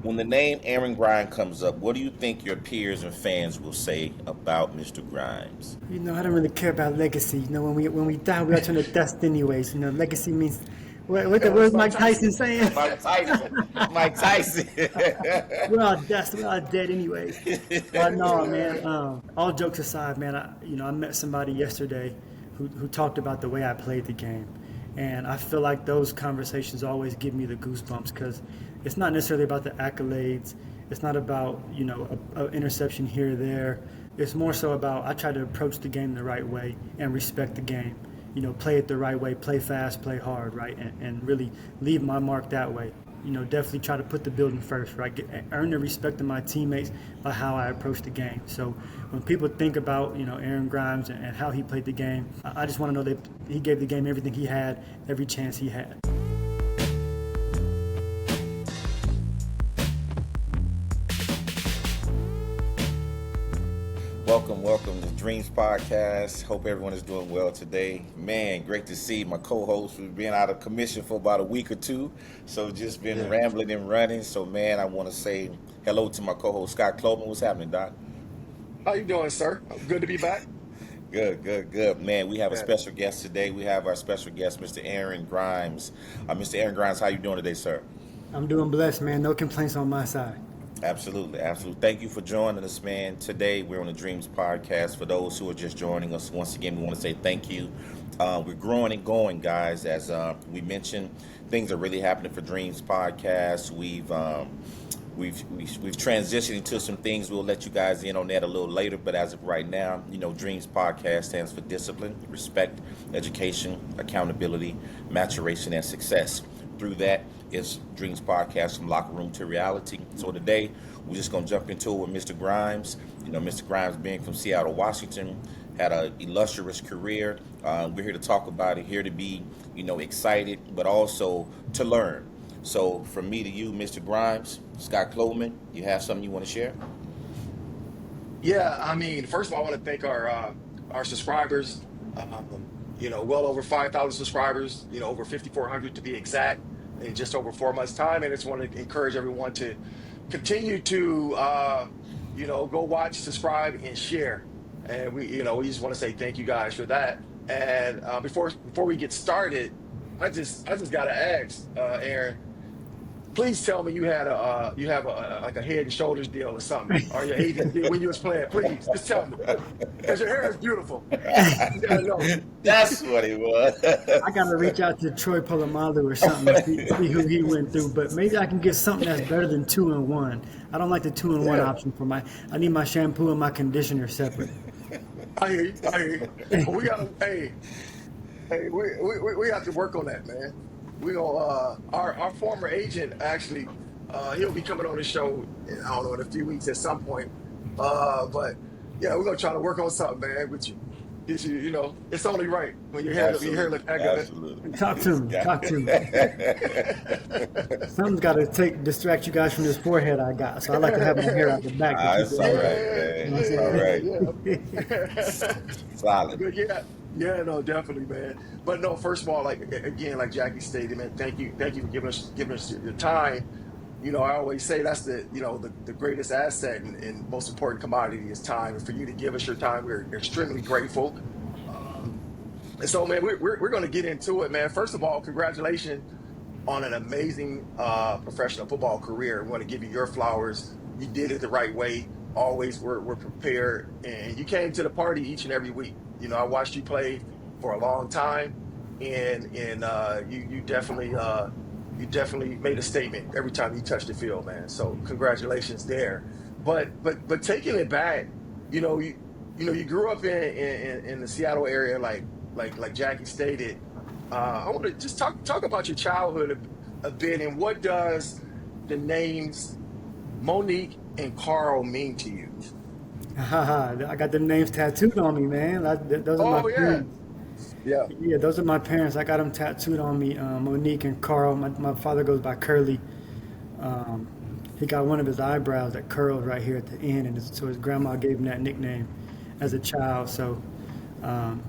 When the name Aaron Grimes comes up, what do you think your peers and fans will say about Mr. Grimes? I don't really care about legacy. When we die, we are turn to dust anyways. Legacy means That what was was Mike Mike Tyson Tyson. saying? Mike Tyson. Mike Tyson. We're all dust. We're all dead anyways. But no, man. All jokes aside, man. I met somebody yesterday who talked about the way I played the game, and I feel like those conversations always give me the goosebumps because it's not necessarily about the accolades. It's not about a interception here or there. It's more so about I try to approach the game the right way and respect the game. Play it the right way, play fast, play hard, right, and really leave my mark that way. Definitely try to put the building first, right? Earn the respect of my teammates by how I approach the game. So when people think about, Aaron Grimes and how he played the game, I just want to know that he gave the game everything he had, every chance he had. Welcome to Dreams Podcast. Hope everyone is doing well today. Man, great to see my co-host. We've been out of commission for about a week or two, so just been rambling and running. So, man, I want to say hello to my co-host, Scott Cloven. What's happening, Doc? How you doing, sir? Good to be back. Good. Man, we have a Yeah. special guest today. We have our special guest, Mr. Aaron Grimes. Mr. Aaron Grimes, how you doing today, sir? I'm doing blessed, man. No complaints on my side. Absolutely. Thank you for joining us, man. Today we're on the Dreams Podcast. For those who are just joining us, once again, we want to say thank you. We're growing and going, guys. As we mentioned, things are really happening for Dreams Podcast. We've transitioned into some things. We'll let you guys in on that a little later. But as of right now, Dreams Podcast stands for discipline, respect, education, accountability, maturation, and success. Through that is Dreams Podcast from locker room to reality. So today we're just gonna jump into it with Mr. Grimes. Mr. Grimes being from Seattle, Washington, had an illustrious career. We're here to talk about it, here to be, excited, but also to learn. So from me to you, Mr. Grimes, Scott Cloman, you have something you want to share? Yeah, I mean, first of all, I want to thank our subscribers. Well over 5,000 subscribers. Over 5,400 to be exact, in just over 4 months' time. And I just want to encourage everyone to continue to, go watch, subscribe, and share. And we just want to say thank you guys for that. And before we get started, I just gotta ask, Aaron. Please tell me you have a like a Head and Shoulders deal or something, or your agent did when you was playing. Please, just tell me, because your hair is beautiful. You gotta know. That's what it was. I gotta reach out to Troy Polamalu or something to see who he went through, but maybe I can get something that's better than 2-in-1. I don't like the 2-in-1 Yeah, option for my. I need my shampoo and my conditioner separate. I hear you. I hear you. But we gotta, hey, we have to work on that, man. We gonna our former agent actually, he'll be coming on the show. I don't know, in a few weeks at some point. But yeah, we're gonna try to work on something, man. With you, get you. It's only right when your hair look that good. Absolutely. Talk to me. Talk to me. Something's got to distract you guys from this forehead I got. So I like to have my hair out the back to keep It's it all up. right, You man. know what I'm It's all saying? right. Solid. But yeah, yeah, no, definitely, man. But no, first of all, like again, like Jackie stated, man, thank you for giving us your time. I always say that's the greatest asset and most important commodity is time. And for you to give us your time, we're extremely grateful. Um, and so, man, we're going to get into it, man. First of all, congratulations on an amazing professional football career. We want to give you your flowers. You did it the right way. Always were prepared, and you came to the party each and every week. I watched you play for a long time, and you definitely made a statement every time you touched the field, man. So congratulations there. But taking it back, you grew up in the Seattle area, like Jackie stated. I want to just talk about your childhood a bit, and what does the names Monique and Carl mean to you? I got them names tattooed on me, man. Those are my Oh yeah, parents. yeah. Yeah, those are my parents. I got them tattooed on me. Monique and Carl. My father goes by Curly. Um, he got one of his eyebrows that curled right here at the end, and so his grandma gave him that nickname as a child. So um,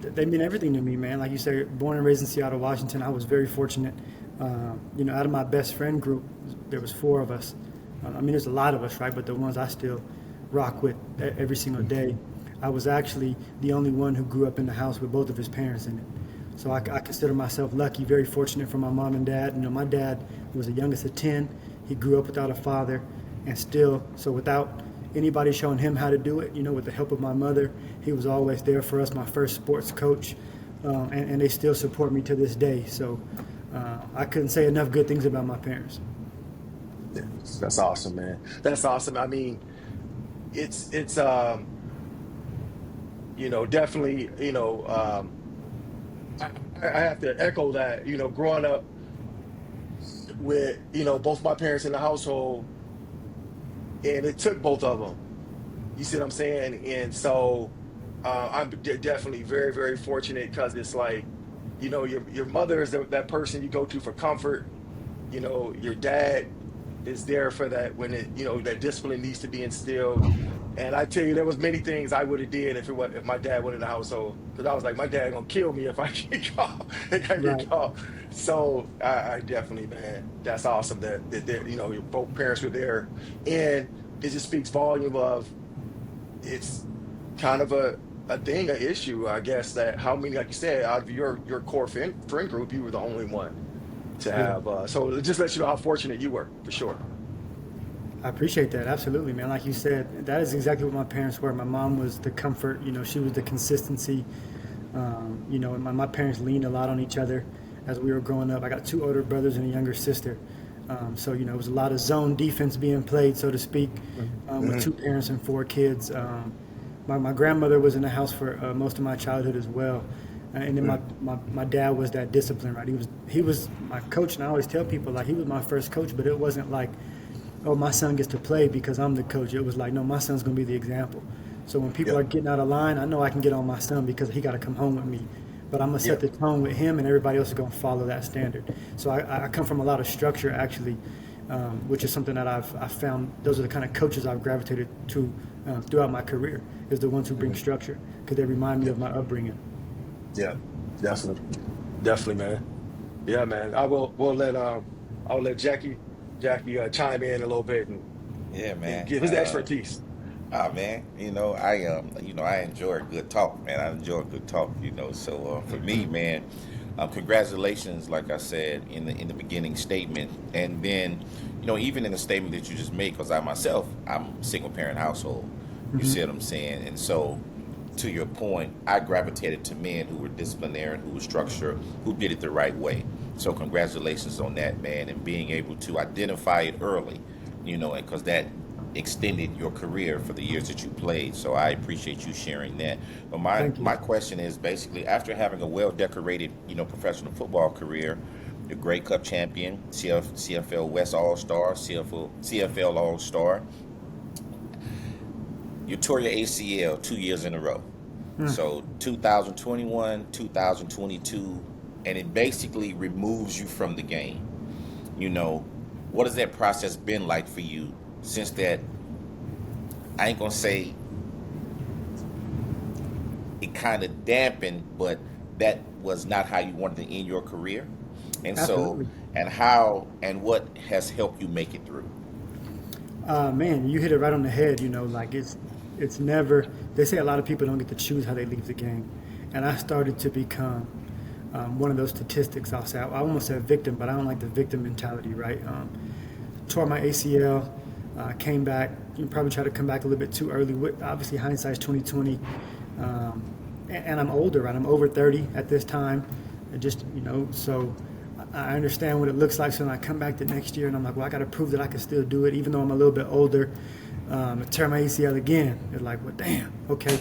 they mean everything to me, man. Like you said, born and raised in Seattle, Washington. I was very fortunate Out of my best friend group, there was four of us. I mean, there's a lot of us, right? But the ones I still rock with every single day, I was actually the only one who grew up in the house with both of his parents in it. So I consider myself lucky, very fortunate for my mom and dad. My dad was the youngest of 10. He grew up without a father, and still, so without anybody showing him how to do it, with the help of my mother, he was always there for us, my first sports coach, and they still support me to this day. So I couldn't say enough good things about my parents. Yeah, that's awesome, man. That's awesome. I mean, it's definitely, I, I have to echo that, growing up with, both my parents in the household, and it took both of them. You see what I'm saying? And so I'm definitely very, very fortunate because it's like, your mother is that person you go to for comfort. Your dad is there for that when that discipline needs to be instilled. And I tell you, there was many things I would have did if my dad went in the household, because I was like, my dad gonna kill me if I get caught. If I get Right. caught. So I definitely, man, that's awesome that your both parents were there, and it just speaks volume of it's kind of a thing, an issue, I guess, that how many, like you said, out of your core friend group, you were the only one to Yeah. have. So it just lets you know how fortunate you were, for sure. I appreciate that. Absolutely, man. Like you said, that is exactly what my parents were. My mom was the comfort, she was the consistency. And my parents leaned a lot on each other as we were growing up. I got two older brothers and a younger sister. So, it was a lot of zone defense being played, so to speak, with Mhm. two parents and four kids. My grandmother was in the house for most of my childhood as well. And then my dad was that discipline, right? He was my coach, and I always tell people, like, he was my first coach, but it wasn't like, oh, my son gets to play because I'm the coach. It was like, no, my son's going to be the example. So when people are Yep. getting out of line, I know I can get on my son because he got to come home with me. But I'm going to set Yep. the tone with him, and everybody else is going to follow that standard. So I come from a lot of structure, actually, which is something that I've found. Those are the kind of coaches I've gravitated to throughout my career, is the ones who bring Mhm. structure, because they remind me Yep. of my upbringing. Yeah. Definitely. Definitely, man. Yeah, man. I'll let Jackie chime in a little bit Yeah, and man. give his expertise. Man, I enjoy a good talk, man. I enjoy a good talk, So for me, man, congratulations, like I said in the beginning statement, and then, even in the statement that you just made, because I myself, I'm a single parent household. You Hmm. see what I'm saying? And so, to your point, I gravitated to men who were disciplinarian, who were structured, who did it the right way. So congratulations on that, man, and being able to identify it early, and because that extended your career for the years that you played. So I appreciate you sharing that. But my Thank you. my question is basically, after having a well decorated, professional football career, your Grey Cup champion, CFL West All Star, CFL All Star, you tore your ACL 2 years in a row. Mm. So 2021, 2022, and it basically removes you from the game. You know, what has that process been like for you since that? I ain't gonna say it kind of dampened, but that was not how you wanted to end your career. And so, Absolutely. and how and what has helped you make it through? Man, you hit it right on the head. Like it's never. They say a lot of people don't get to choose how they leave the game, and I started to become one of those statistics. I'll say I almost said victim, but I don't like the victim mentality. Right? Tore my ACL, came back. You probably try to come back a little bit too early. Obviously, hindsight's 2020, and I'm older. Right? I'm over 30 at this time. Just so I understand what it looks like. So then I come back the next year and I'm like, well, I got to prove that I can still do it, even though I'm a little bit older. I tear my ACL again. It's like, well, damn, okay.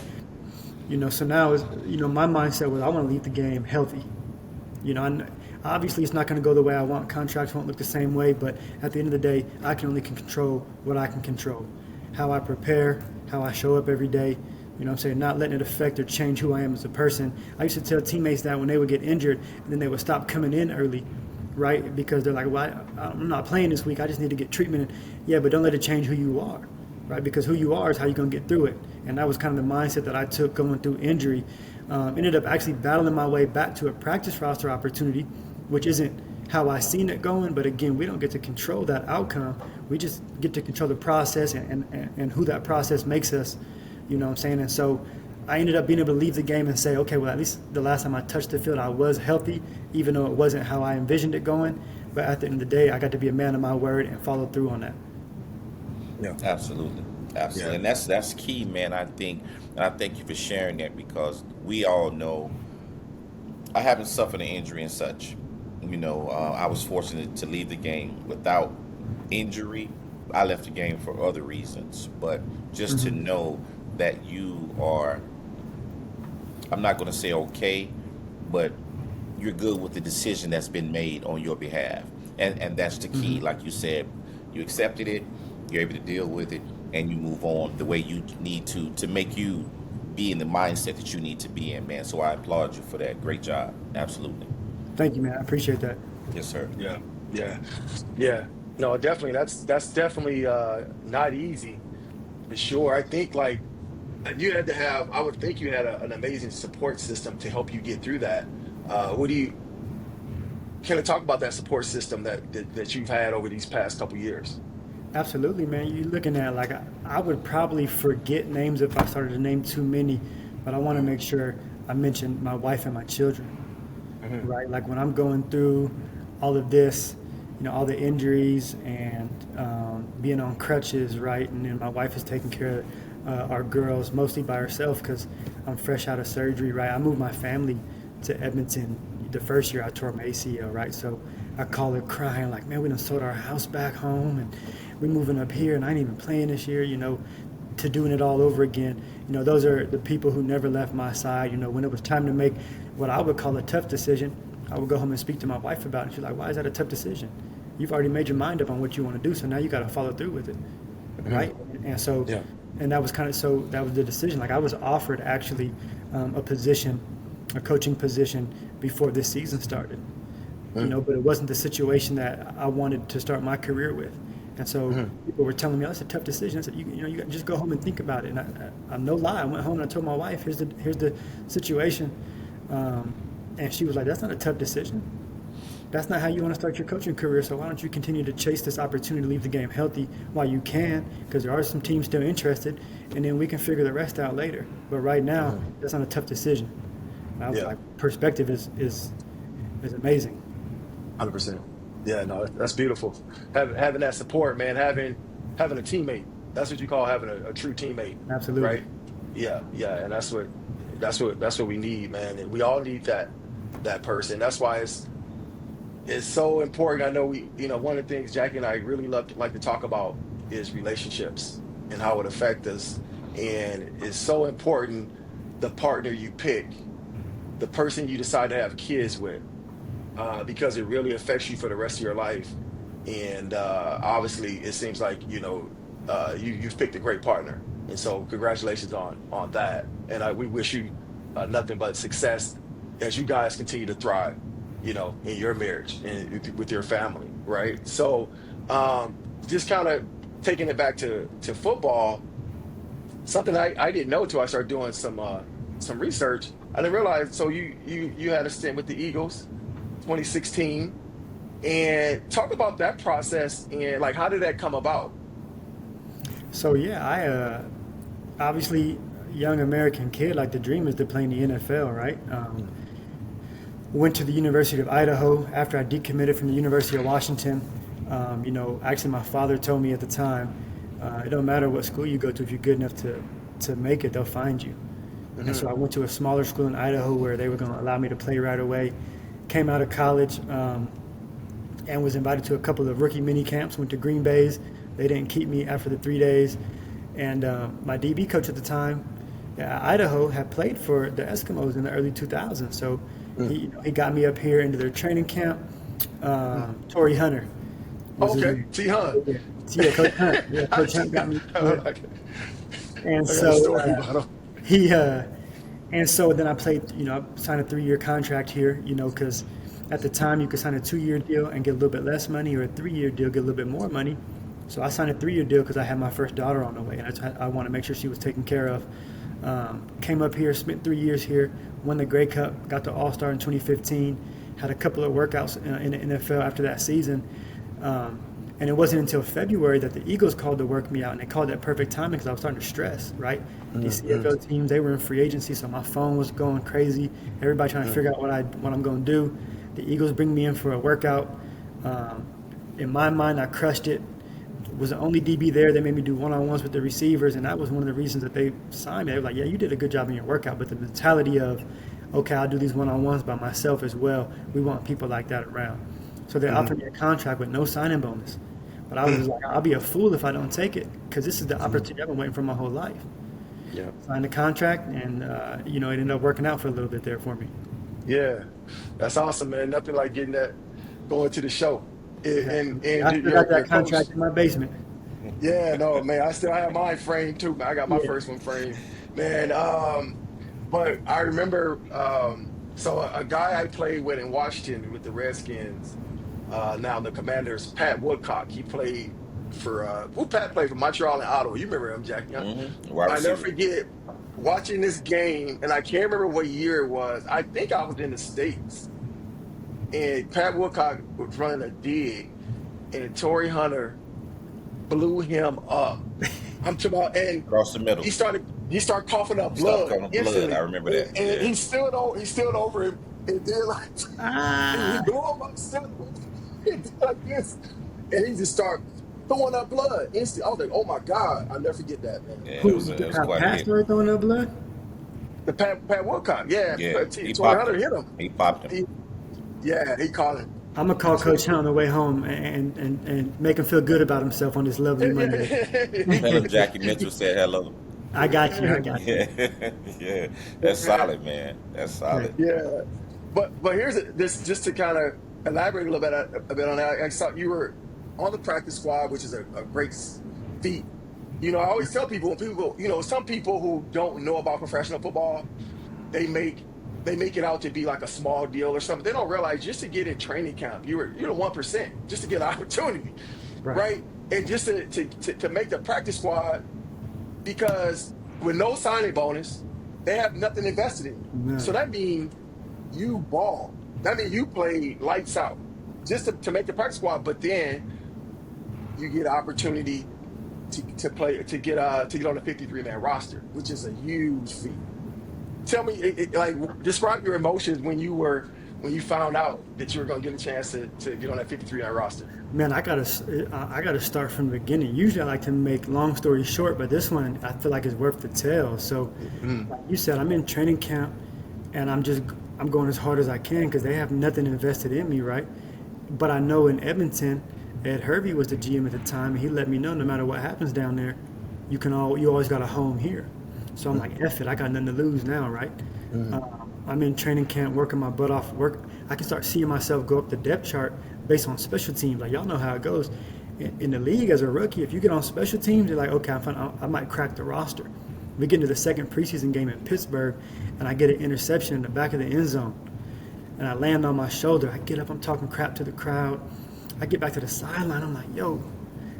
So now my mindset was I want to leave the game healthy. Obviously it's not going to go the way I want. Contracts won't look the same way, but at the end of the day, I can only control what I can control. How I prepare, how I show up every day. What I'm saying? Not letting it affect or change who I am as a person. I used to tell teammates that when they would get injured, and then they would stop coming in early, right? Because they're like, well, I'm not playing this week. I just need to get treatment. Yeah, but don't let it change who you are, right? Because who you are is how you're going to get through it. And that was kind of the mindset that I took going through injury. Ended up actually battling my way back to a practice roster opportunity, which isn't how I seen it going. But again, we don't get to control that outcome. We just get to control the process and who that process makes us. You know what I'm saying? And so I ended up being able to leave the game and say, okay, well, at least the last time I touched the field, I was healthy, even though it wasn't how I envisioned it going. But at the end of the day, I got to be a man of my word and follow through on that. Yeah. Absolutely, absolutely, Yeah. and that's key, man. I think, and I thank you for sharing that because we all know I haven't suffered an injury and such. I was fortunate to leave the game without injury. I left the game for other reasons, but just to Mm-hmm. know that you are, I'm not going to say okay, but you're good with the decision that's been made on your behalf. And that's the key. Mm-hmm. Like you said, you accepted it, you're able to deal with it, and you move on the way you need to make you be in the mindset that you need to be in, man. So I applaud you for that. Great job. Absolutely. Thank you, man. I appreciate that. Yes, sir. Yeah. Yeah. Yeah. No, definitely. That's definitely not easy for sure. I think like you had to have, I would think you had an amazing support system to help you get through that. What do you Can I talk about that support system that you've had over these past couple years? Absolutely, man. You're looking at like I would probably forget names if I started to name too many, but I want to make sure I mention my wife and my children, Hmm. right? Like when I'm going through all of this, all the injuries and being on crutches, right? And then my wife is taking care of our girls mostly by herself because I'm fresh out of surgery, right? I moved my family to Edmonton the first year I tore my ACL, right? So I call her crying like, man, we done sold our house back home and we're moving up here and I ain't even playing this year, to doing it all over again. Those are the people who never left my side. When it was time to make what I would call a tough decision, I would go home and speak to my wife about it. She's like, why is that a tough decision? You've already made your mind up on what you want to do, so now you got to follow through with it, Hmm. right? And so, Yeah. and that was that was the decision. Like I was offered actually a position, a coaching position before this season started, but it wasn't the situation that I wanted to start my career with. And so Hmm. people were telling me, oh, that's a tough decision. I said, you got just go home and think about it. And I'm no lie. I went home and I told my wife, here's the situation. And she was like, that's not a tough decision. That's not how you want to start your coaching career. So why don't you continue to chase this opportunity to leave the game healthy while you can? Because there are some teams still interested, and then we can figure the rest out later. But right now, Hmm. that's not a tough decision. And I was Yeah. like, perspective is amazing. 100%. Yeah, no, that's beautiful. Having that support, man, having a teammate. That's what you call having a true teammate, Absolutely. right? Yeah, yeah, and that's what we need, man. And we all need that person. That's why it's so important. I know one of the things Jackie and I really like to talk about is relationships and how it affect us. And it's so important the partner you pick, the person you decide to have kids with, because it really affects you for the rest of your life. And obviously, it seems like you've picked a great partner, and so congratulations on that. And we wish you nothing but success as you guys continue to thrive, in your marriage and with your family, right? So, just kind of taking it back to football, something I didn't know till I started doing some research. I didn't realize. So you had a stint with the Eagles, 2016, and talk about that process and like how did that come about? So yeah, I obviously young American kid, like the dream is to play in the NFL, right? Mm. Went to the University of Idaho after I decommitted from the University of Washington. Actually, my father told me at the time, it don't matter what school you go to, if you're good enough to make it, they'll find you. And so Hmm. I went to a smaller school in Idaho where they were going to allow me to play right away. Came out of college and was invited to a couple of rookie mini camps. Went to Green Bay's. They didn't keep me after the 3 days. And my DB coach at the time, Idaho, had played for the Eskimos in the early 2000s. So Mm. he got me up here into their training camp. Torrey Hunter was his Okay, name. T Hunt. Yeah, Coach Hunt. Yeah, Coach Hunt got me. Yeah. I And got a so story about him. he and so then I played. I signed a 3-year contract here. Because at the time you could sign a 2-year deal and get a little bit less money, or a 3-year deal get a little bit more money. So I signed a 3-year deal because I had my first daughter on the way, and I want to make sure she was taken care of. Came up here, spent 3 years here, won the Grey Cup, got to All Star in 2015, had a couple of workouts in the NFL after that season. And it wasn't until February that the Eagles called to work me out, and they called that perfect timing because I was starting to stress, right? These CFL teams, they were in free agency, so my phone was going crazy. Everybody trying to figure out what I'm going to do. The Eagles bring me in for a workout. In my mind, I crushed it. Was the only DB there. They made me do one-on-ones with the receivers, and that was one of the reasons that they signed me. They were like, yeah, you did a good job in your workout, but the mentality of, okay, I'll do these one-on-ones by myself as well. We want people like that around. So they offered me a contract with no signing bonus. But I was like, I'll be a fool if I don't take it because this is the opportunity I've been waiting for my whole life. Yeah. Signed the contract, and, it ended up working out for a little bit there for me. Yeah. That's awesome, man. Nothing like getting that, going to the show. And I still got that contract in my basement. Yeah, no, man. I still have mine framed too, man. I got my first one framed, man. But I remember, so a guy I played with in Washington with the Redskins, now the Commanders, Pat Woodcock. He played for Pat played for Montreal and Ottawa. You remember him, Jack? Yeah. Wide I never receiver. forget watching this game, and I can't remember what year it was. I think I was in the States, and Pat Woodcock was running a dig, and Torrey Hunter blew him up. I'm talking about, and Across the middle. he started coughing up Stop blood calling blood. instantly. I remember that. And Yeah. he stood over him and did like he blew him up, stood and did like this, and he just started throwing up blood instantly. I was like, oh my God, I'll never forget that, man. Yeah, Who, it was how quite a Pat hit. started throwing up blood? The Pat Woodcock, yeah, Yeah, he Torrey popped Hunter him. hit him. He popped him. He called him. I'm going to call Coach Hunt on the way home and make him feel good about himself on this lovely Monday. Tell him Jackie Mitchell said hello. I got you. Yeah, yeah. That's solid, man. That's solid. Yeah, but here's this just to kind of elaborate a bit on that. I saw you were on the practice squad, which is a great feat. I always tell people when people, some people who don't know about professional football, they make it out to be like a small deal or something. They don't realize just to get in training camp, you're the 1%, just to get an opportunity, right? And just to make the practice squad, because with no signing bonus, they have nothing invested in you. No. So that means you ball. That means you play lights out just to make the practice squad. But then you get an opportunity to play to get on the 53-man roster, which is a huge feat. Tell me, describe your emotions when you found out that you were going to get a chance to get on that 53-man roster. Man, I gotta start from the beginning. Usually I like to make long stories short, but this one I feel like is worth the tell. So like you said, I'm in training camp, and I'm going as hard as I can because they have nothing invested in me, right? But I know in Edmonton, Ed Hervey was the GM at the time, and he let me know no matter what happens down there, you always got a home here. So I'm like, F it, I got nothing to lose now, right? I'm in training camp, working my butt off. I can start seeing myself go up the depth chart based on special teams. Like, y'all know how it goes. In the league as a rookie, if you get on special teams, you're like, okay, I might crack the roster. We get into the second preseason game in Pittsburgh, and I get an interception in the back of the end zone. And I land on my shoulder. I get up, I'm talking crap to the crowd. I get back to the sideline, I'm like, yo,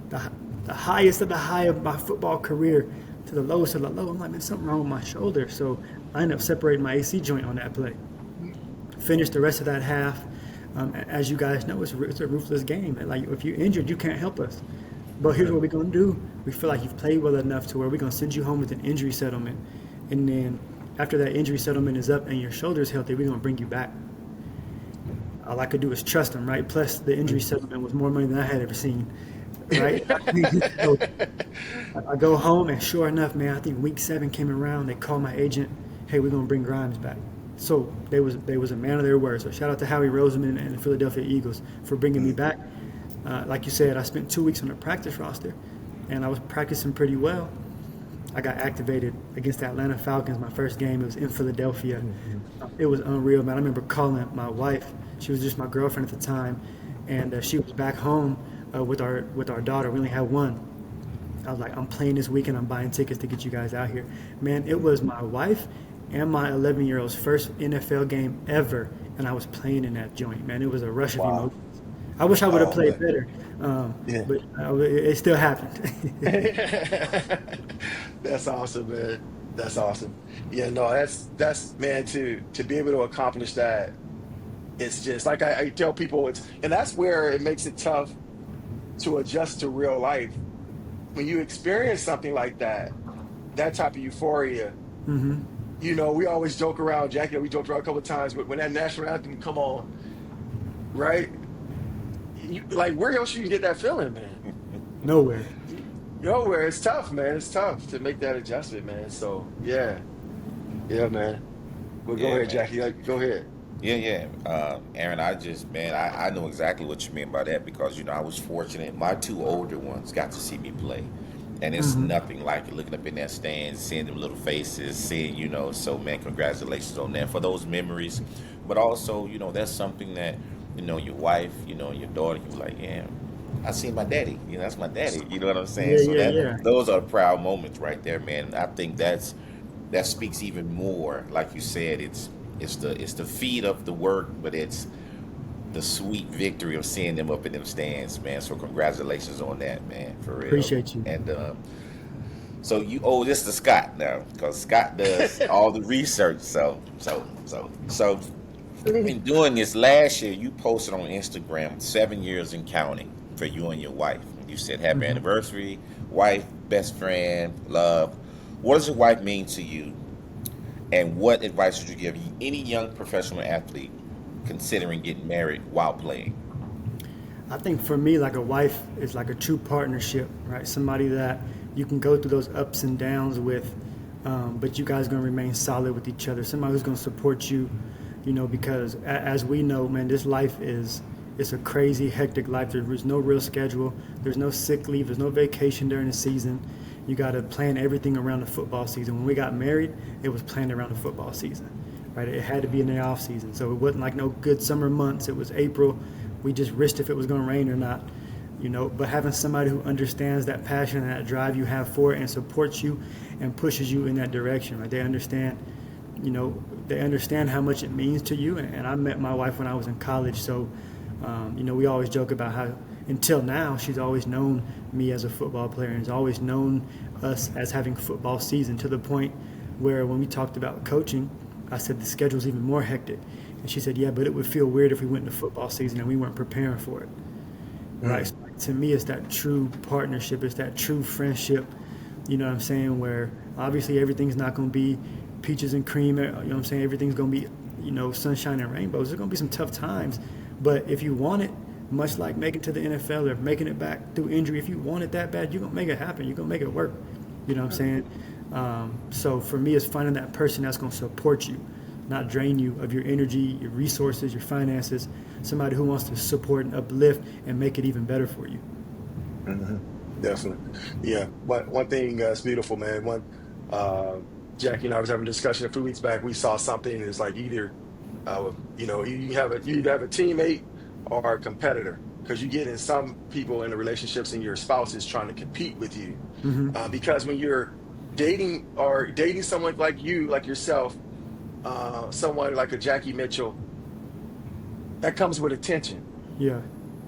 the highest of the high of my football career to the lowest of the low. I'm like, man, something wrong with my shoulder. So I ended up separating my AC joint on that play. Finished the rest of that half. As you guys know, it's a ruthless game. Like, if you're injured, you can't help us. But here's what we're going to do. We feel like you've played well enough to where we're going to send you home with an injury settlement. And then after that injury settlement is up and your shoulder's healthy, we're going to bring you back. All I could do is trust them, right? Plus, the injury settlement was more money than I had ever seen, right? So I go home, and sure enough, man, I think week 7 came around. They called my agent, hey, we're going to bring Grymes back. So they was a man of their word. So shout out to Howie Roseman and the Philadelphia Eagles for bringing me back. Like you said, I spent 2 weeks on the practice roster, and I was practicing pretty well. I got activated against the Atlanta Falcons. My first game, it was in Philadelphia. It was unreal, man. I remember calling my wife. She was just my girlfriend at the time, and she was back home with our daughter. We only had one. I was like, I'm playing this weekend. I'm buying tickets to get you guys out here. Man, it was my wife and my 11-year-old's first NFL game ever, and I was playing in that joint, man. It was a rush of emotions. I wish I would have played better, but it still happened. That's awesome, man. That's awesome. Yeah, no, that's man, to be able to accomplish that It's just like I tell people, and that's where it makes it tough to adjust to real life. When you experience something like that type of euphoria, we always joke around, Jackie. We joked around a couple of times, but when that national anthem come on, right? Like where else you can get that feeling, man? Nowhere. Where it's tough, man. It's tough to make that adjustment, man. So yeah, yeah, man. Well, go Yeah, ahead, man. Jackie. Go ahead. Yeah, yeah. Aaron, I know exactly what you mean by that because, I was fortunate. My two older ones got to see me play. And it's nothing like it looking up in that stand, seeing them little faces, seeing, so man, congratulations on that for those memories. But also, that's something that, your wife, your daughter, you like, yeah, I seen my daddy. That's my daddy. You know what I'm saying? Yeah, So yeah, yeah. those are proud moments right there, man. I think that speaks even more, like you said, it's the feat of the work, but it's the sweet victory of seeing them up in them stands, man. So congratulations on that, man, for real. Appreciate you. And so you owe this to Scott now, because Scott does all the research. So in doing this last year, you posted on Instagram 7 years and counting for you and your wife. You said happy anniversary, wife, best friend, love. What does your wife mean to you? And what advice would you give any young professional athlete considering getting married while playing? I think for me, like a wife is like a true partnership, right? Somebody that you can go through those ups and downs with, but you guys are going to remain solid with each other. Somebody who's going to support you, because as we know, man, this life it's a crazy, hectic life. There's no real schedule. There's no sick leave. There's no vacation during the season. You got to plan everything around the football season. When we got married, it was planned around the football season, right? It had to be in the off season. So it wasn't like no good summer months. It was April. We just risked if it was going to rain or not, But having somebody who understands that passion and that drive you have for it and supports you and pushes you in that direction, right? They understand, they understand how much it means to you. And I met my wife when I was in college, so we always joke about how until now she's always known me as a football player and has always known us as having football season, to the point where when we talked about coaching, I said the schedule's even more hectic. And she said, yeah, but it would feel weird if we went into football season and we weren't preparing for it. Right? So to me, it's that true partnership. It's that true friendship, you know what I'm saying, where obviously everything's not going to be peaches and cream, you know what I'm saying? Everything's going to be, sunshine and rainbows. There's going to be some tough times. But if you want it, much like making it to the NFL or making it back through injury, if you want it that bad, you're going to make it happen. You're going to make it work. You know what I'm saying? So for me, it's finding that person that's going to support you, not drain you of your energy, your resources, your finances, somebody who wants to support and uplift and make it even better for you. Definitely. Yeah. One thing that's beautiful, man. Uh, Jackie and I was having a discussion a few weeks back. We saw something. It's like either, you either have a teammate or a competitor, because you get in some people in the relationships and your spouse is trying to compete with you. Because when you're dating someone like you, like yourself, someone like a Jackie Mitchell, that comes with attention. Yeah,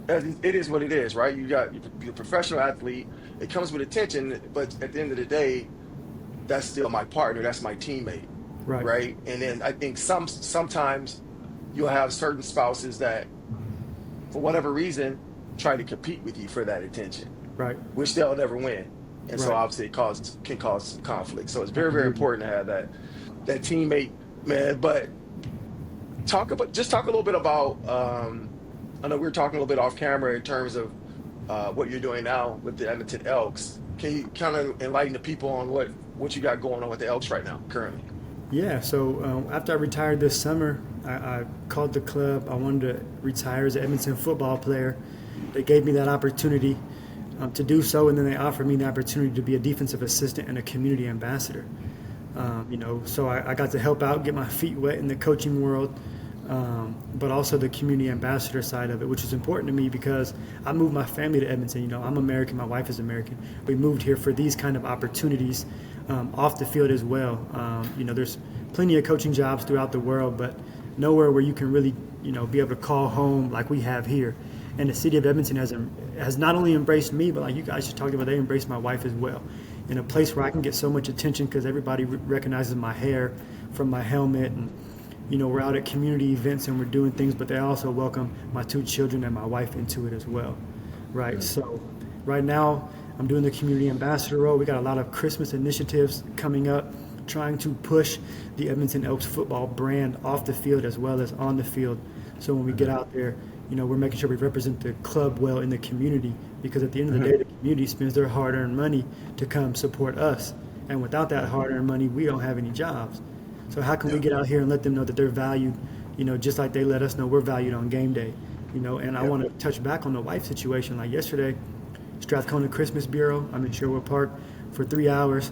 It is what it is, right? You're a professional athlete. It comes with attention, but at the end of the day, that's still my partner. That's my teammate, right, right? And then I think sometimes you'll have certain spouses that, for whatever reason, try to compete with you for that attention, right, which they'll never win. And so right. obviously can cause some conflict. So it's very, very Agreed. important to have that teammate, man. But talk a little bit about I know we were talking a little bit off camera in terms of what you're doing now with the Edmonton Elks. Can you kind of enlighten the people on what you got going on with the Elks right now currently? Yeah, so after I retired this summer, I called the club. I wanted to retire as an Edmonton football player. They gave me that opportunity to do so, and then they offered me the opportunity to be a defensive assistant and a community ambassador. So I got to help out, get my feet wet in the coaching world, but also the community ambassador side of it, which is important to me because I moved my family to Edmonton. I'm American, my wife is American. We moved here for these kind of opportunities off the field as well. There's plenty of coaching jobs throughout the world, but nowhere where you can really, be able to call home like we have here. And the city of Edmonton has not only embraced me, but like you guys just talked about, they embraced my wife as well. In a place where I can get so much attention because everybody recognizes my hair from my helmet, and we're out at community events and we're doing things, but they also welcome my two children and my wife into it as well, right? So right now I'm doing the community ambassador role. We got a lot of Christmas initiatives coming up, trying to push the Edmonton Elks football brand off the field as well as on the field. So when we get out there, we're making sure we represent the club well in the community, because at the end of the day, the community spends their hard-earned money to come support us. And without that hard-earned money, we don't have any jobs. So how can we get out here and let them know that they're valued, just like they let us know we're valued on game day, and I want to touch back on the wife situation. Like yesterday, Strathcona Christmas Bureau, I'm in Sherwood Park for 3 hours.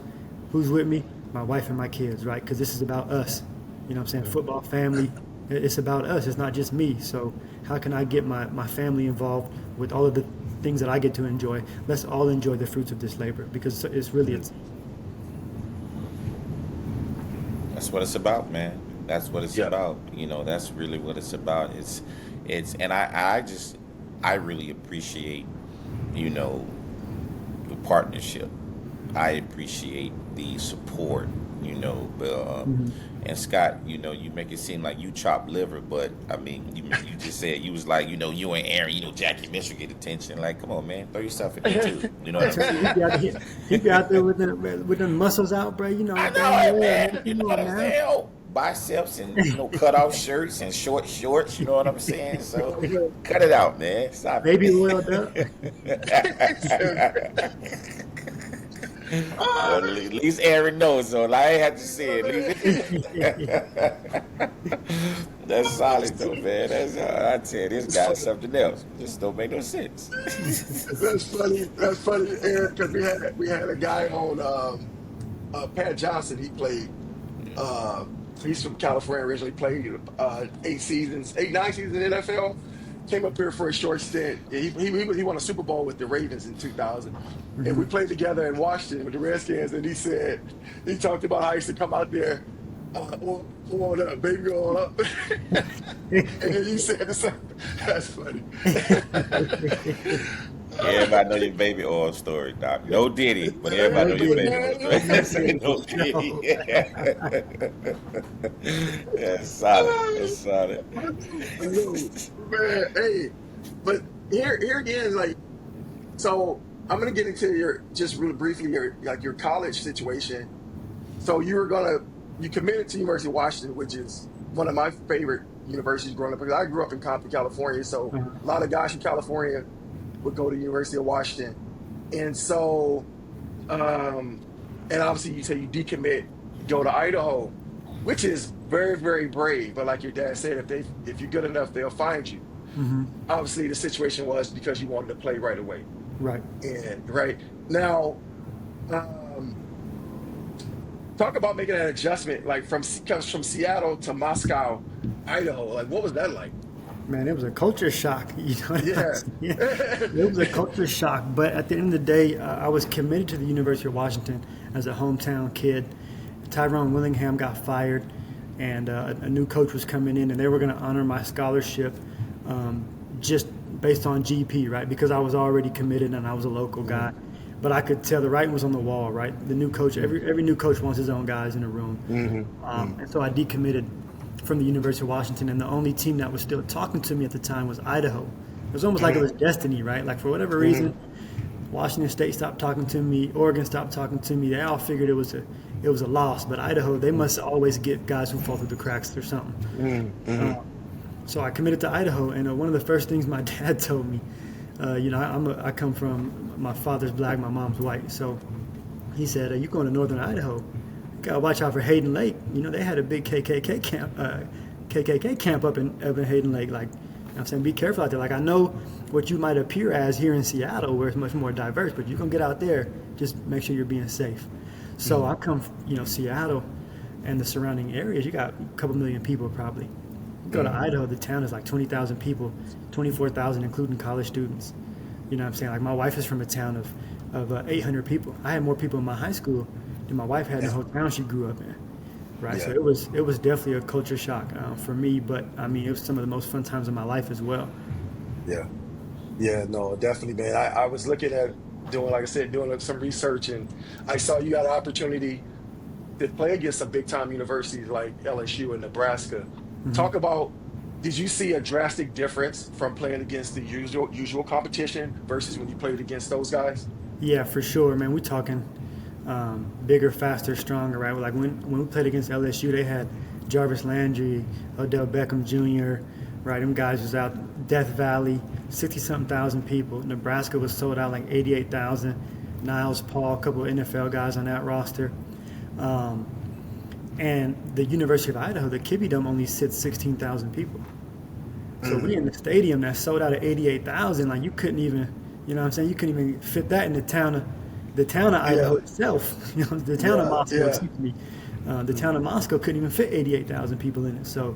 Who's with me? My wife and my kids, right? Because this is about us. You know what I'm saying? Football, family, it's about us. It's not just me. So how can I get my family involved with all of the things that I get to enjoy? Let's all enjoy the fruits of this labor, because it's really, That's what it's about, man. That's what it's Yeah. about. That's really what it's about. And I really appreciate, the partnership. I appreciate the support, but, and Scott, you make it seem like you chop liver, but I mean, you just said, you was like, you and Aaron, Jackie Mitchell get attention. Like, come on, man, throw yourself in there too. You know what I'm saying? he be out there with the muscles out, bro. I know damn it, well, man. You Come know what on I'm now. saying? Biceps and cut off shirts and short shorts. You know what I'm saying? So cut it out, man. Stop Baby it. oiled up. Well, at least Aaron knows, so I ain't have to say it. That's solid though, man. I tell you, this guy's something else. Just don't make no sense. That's funny. That's funny, Eric, because we had a guy on Pat Johnson. He played. He's from California. Originally played 9 seasons in the NFL. Came up here for a short stint. He won a Super Bowl with the Ravens in 2000, and we played together in Washington with the Redskins. And he talked about how he used to come out there, on up, baby, on up. And then you said the same. That's funny. Everybody know your baby oil story, Doc. No Diddy, but everybody know your baby oil story. No Diddy. That's solid. That's solid. Man, hey, but here again, like, so I'm gonna get into just really briefly your college situation. So you committed to University of Washington, which is one of my favorite universities growing up, because I grew up in Compton, California. So a lot of guys from California would go to University of Washington, and so and obviously you say you decommit, go to Idaho, which is very, very brave. But like your dad said, if you're good enough, they'll find you. Obviously, the situation was because you wanted to play right away. Right. And right now, talk about making an adjustment, like from Seattle to Moscow, Idaho. Like, what was that like? Man, it was a culture shock. Yeah. It was a culture shock. But at the end of the day, I was committed to the University of Washington as a hometown kid. Tyrone Willingham got fired, and a new coach was coming in, and they were going to honor my scholarship just based on GP, right? Because I was already committed and I was a local guy. But I could tell the writing was on the wall, right? The new coach, every new coach wants his own guys in the room. And so I decommitted from the University of Washington, and the only team that was still talking to me at the time was Idaho. It was almost like it was destiny, right? Like, for whatever reason, Washington State stopped talking to me, Oregon stopped talking to me. They all figured it was a loss, but Idaho, they must always get guys who fall through the cracks or something. So I committed to Idaho, and one of the first things my dad told me, I come from, my father's black, my mom's white, so he said, "You're going to northern Idaho. You gotta watch out for Hayden Lake. They had a big KKK camp up in Hayden Lake. Like, I'm saying, be careful out there. Like, I know what you might appear as here in Seattle, where it's much more diverse, but you're gonna get out there, just make sure you're being safe." So I come, Seattle and the surrounding areas. You got a couple million people probably. You go to Idaho, the town is like 20,000 people, 24,000 including college students. You know what I'm saying? Like, my wife is from a town of 800 people. I had more people in my high school than my wife had in the whole town she grew up in. Right. Yeah. So it was definitely a culture shock for me, but I mean, it was some of the most fun times of my life as well. Yeah. Yeah, no, definitely, man. I was looking at doing some research, and I saw you had an opportunity to play against some big time universities like LSU and Nebraska. Talk about, did you see a drastic difference from playing against the usual competition versus when you played against those guys? Yeah, for sure, man. We're talking bigger, faster, stronger, right? Like when we played against LSU, they had Jarvis Landry, Odell Beckham Jr., right? Them guys was out. Death Valley, 60-something thousand people. Nebraska was sold out like 88,000. Niles Paul, a couple of NFL guys on that roster. Um, and the University of Idaho, the Kibbie Dome only sits 16,000 people. So we in the stadium that sold out at 88,000. Like you couldn't even, you know what I'm saying? You couldn't even fit that in the town of Idaho Yeah, itself. You know, the town of yeah, Moscow, yeah. excuse me. The town of Moscow couldn't even fit 88,000 people in it. So,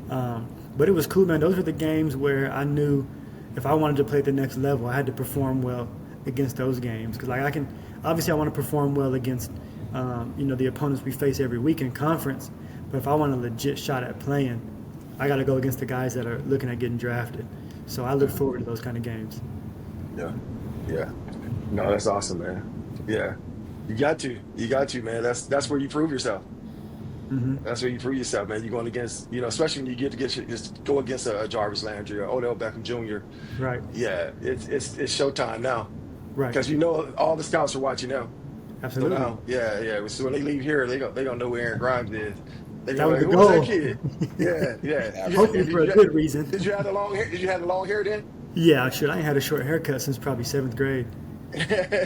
but it was cool, man. Those were the games where I knew if I wanted to play at the next level, I had to perform well against those games. Because like obviously I want to perform well against, the opponents we face every week in conference. But if I want a legit shot at playing, I got to go against the guys that are looking at getting drafted. So I look forward to those kind of games. Yeah. Yeah. No, that's awesome, man. Yeah. You got to, man. That's where you prove yourself. That's where you prove yourself, man. You're going against, especially when you get to just go against a Jarvis Landry or Odell Beckham Jr. Right, Yeah, it's showtime now right. because all the scouts are watching now. So Absolutely. now, yeah. So when they leave here, they gonna know who Aaron Grimes is. They That go, was like, the who was that goal. kid? Yeah, yeah. Hopefully for a good reason. Did you have the long hair? Did you have the long hair then? Yeah, sure. I ain't had a short haircut since probably seventh grade.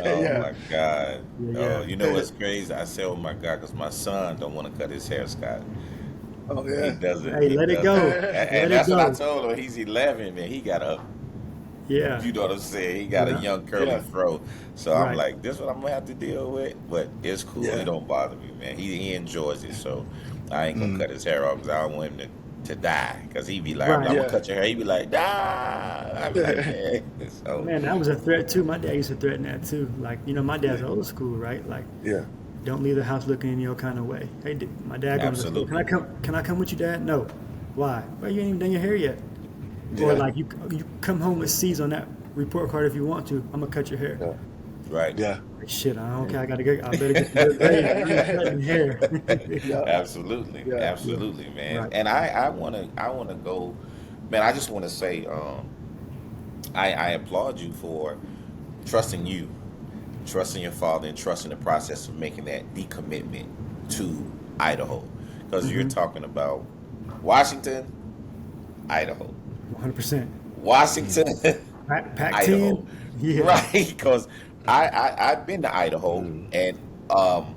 Oh Yeah. my God. Yeah, Oh, you know what's crazy? I say, oh my God, because my son don't want to cut his hair, Scott. Oh He yeah. doesn't. Hey, He let it doesn't. go. And Let it that's what I go. told him. He's 11, man. He got a, Yeah, you know what I'm saying? He got a yeah, young curly Yeah. fro. So I'm right, like, this is what I'm gonna have to deal with. But it's cool. It Yeah. don't bother me, man. He enjoys it. So I ain't gonna Mm, cut his hair off because I don't want him to die. Because he be like, I'm right. gonna yeah. cut your hair. He be like, nah. I be like, man. So Man, that was a threat too. My dad used to threaten that too. Like, my dad's Yeah. old school, right? Like, Yeah. don't leave the house looking any kind of way. Hey, my dad going to school. Can absolutely. I come? Can I come with you, Dad? No. Why? Well, you ain't even done your hair yet. Or Yeah. like you come home with C's on that report card if you want to. I'm gonna cut your hair. Yeah. Right. Yeah. Like, shit, okay, I gotta get. I better get to the grade. I ain't cutting hair. Yeah. Absolutely, Yeah. Yeah, absolutely, man. right. And I wanna go, man. I just want to say, I applaud you for trusting you, trusting your father, and trusting the process of making that decommitment to Idaho, because you're talking about Washington, Idaho, 100%. Washington, Idaho, Pac-10. Yeah. right? Because I've been to Idaho Mm, and um,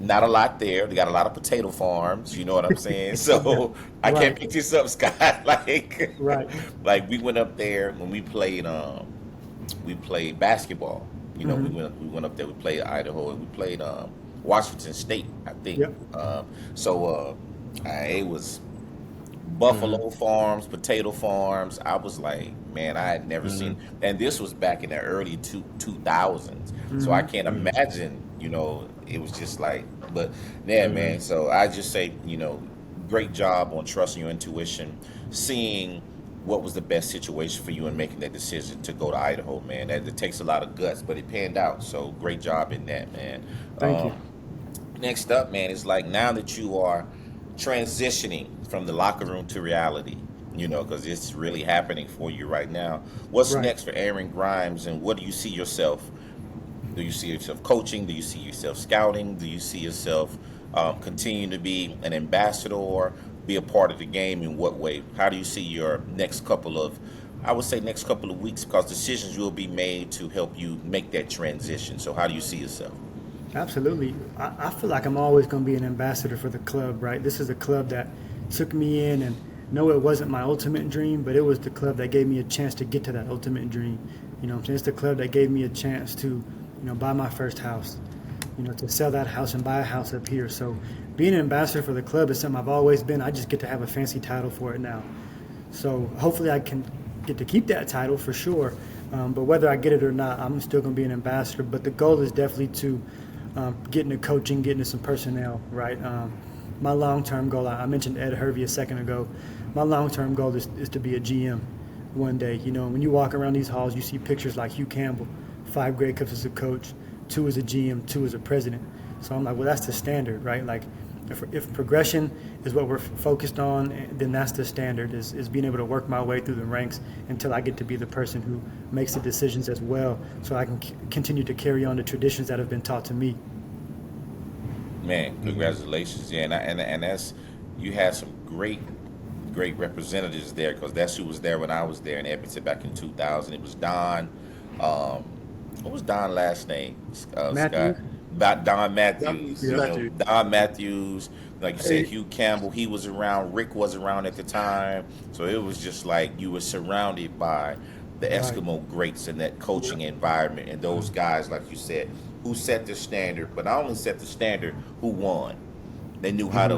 not a lot there. They got a lot of potato farms. You know what I'm saying? Yeah. So I can't Right. pick this up, Scott. Like, Right. like we went up there when we played basketball. You know, Hmm. we went up there. We played Idaho and we played Washington State, I think. Yep. It was mm, buffalo farms, potato farms. I was like, man, I had never seen, mm, and this was back in the early 2000s. So I can't mm, imagine, it was just like, but yeah, man. mm. So I just say, great job on trusting your intuition, seeing what was the best situation for you and making that decision to go to Idaho, man. That it takes a lot of guts, but it panned out. So great job in that, man. Thank you. Um, Next up, man, it's like now that you are transitioning from the locker room to reality, because it's really happening for you right now. What's Right. next for Aaron Grimes, and what do you see yourself? Do you see yourself coaching? Do you see yourself scouting? Do you see yourself continuing to be an ambassador or be a part of the game? In what way? How do you see your I would say next couple of weeks, because decisions will be made to help you make that transition. So how do you see yourself? Absolutely. I feel like I'm always going to be an ambassador for the club, right? This is a club that took me in, and no, it wasn't my ultimate dream, but it was the club that gave me a chance to get to that ultimate dream. You know what I'm saying? It's the club that gave me a chance to, buy my first house, to sell that house and buy a house up here. So being an ambassador for the club is something I've always been. I just get to have a fancy title for it now. So hopefully I can get to keep that title for sure. But whether I get it or not, I'm still going to be an ambassador. But the goal is definitely to get into coaching, get into some personnel, right? My long-term goal, I mentioned Ed Hervey a second ago. My long-term goal is to be a GM one day. When you walk around these halls, you see pictures like Hugh Campbell, 5 Grey Cups as a coach, 2 as a GM, 2 as a president. So I'm like, well, that's the standard, right? Like, if progression is what we're focused on, then that's the standard, is being able to work my way through the ranks until I get to be the person who makes the decisions as well, so I can continue to carry on the traditions that have been taught to me. Man, congratulations. Yeah, and that's, you had some great representatives there, because that's who was there when I was there in Edmonton back in 2000. It was Don. What was Don last name? Scott. Matthews? About Don Matthews. You know, Matthew. Don Matthews. Like you said, Hey, Hugh Campbell. He was around. Rick was around at the time. So it was just like you were surrounded by the Right. Eskimo greats in that coaching yeah, environment, and those guys, like you said, who set the standard. But not only set the standard, who won. They knew how to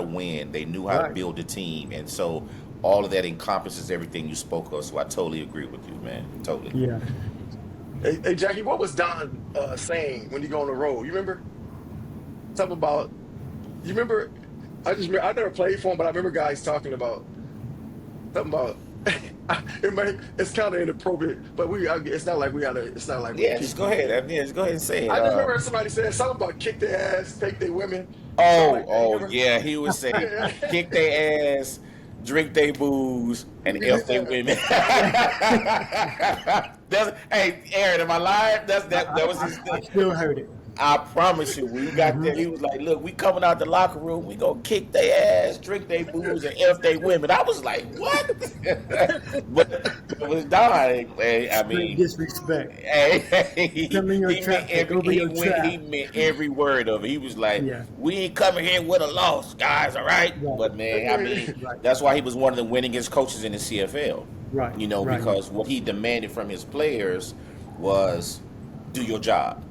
win. They knew how to Right. build a team, and so all of that encompasses everything you spoke of. So I totally agree with you, man. Totally. Yeah. hey, Jackie, what was Don saying when you go on the road? You remember something about? You remember? I never played for him, but I remember guys talking about something about. It's kind of inappropriate, but it's not like we gotta. It's not like we Yeah, keep. just go ahead. Yeah, just go ahead and say it. I just remember somebody saying something about kick their ass, take their women, something like that. You Oh, remember? yeah. He would say, kick their ass, drink their booze, and F they Yeah. women. Hey, Aaron, am I lying? That was his I thing. still heard it. I promise you, when we got there, he was like, "Look, we coming out the locker room. We gonna kick their ass, drink their booze, and F they women." I was like, "What?" But it was dying. I Straight mean, disrespect. Come in your he trap, meant take every over your he trap. meant every word of it. He was like, Yeah. "We ain't coming here with a loss, guys. All right." Right. But man, I mean, Right. that's why he was one of the winningest coaches in the CFL. Right. You know, Right. because what he demanded from his players was, do your job.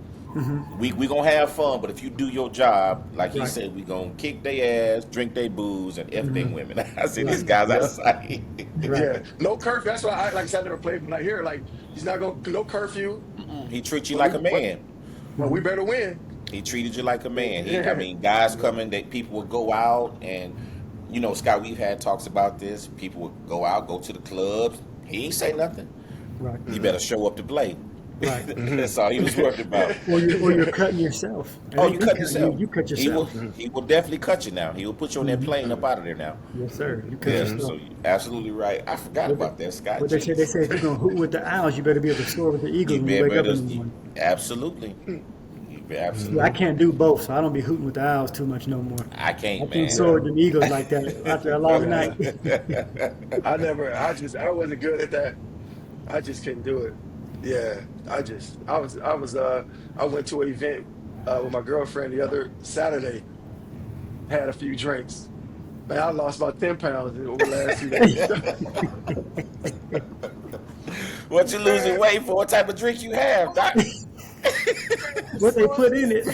We gonna have fun, but if you do your job, like he Right. said, we gonna kick their ass, drink their booze, and F they women. I said, these Right. guys Yeah. outside. Right. Yeah, no curfew. That's why like I said, I never played, but I hear like he's not gonna no curfew. He treats you But like a man. we better win. He treated you like a man. I Yeah, mean, guys coming, that people would go out, and you know, Scott, we've had talks about this. People would go out, go to the clubs. He ain't say nothing. Right. You better show up to play. Right. That's all he was worried about. Or you're cutting yourself. Oh, you cut yourself. You cut He will. yourself. He will definitely cut you now. He will put you on that plane up out of there now. Yes, sir. You cut Yeah, yourself. so you're absolutely right. I forgot about that, Scott. What they say, Jeez. if you're gonna hoot with the Owls, you better be able to score with the Eagles You when you wake up better, in the morning. absolutely. You Yeah, I absolutely. can't do both, so I don't be hooting with the Owls too much no more. I I can't, can't man. soar with them Eagles like that after a long night. I wasn't good at that. I just couldn't do it. Yeah, I went to an event with my girlfriend the other Saturday. Had a few drinks. Man, I lost about 10 pounds over the last 2 days. What you losing weight for? What type of drink you have, Doc? What they put in it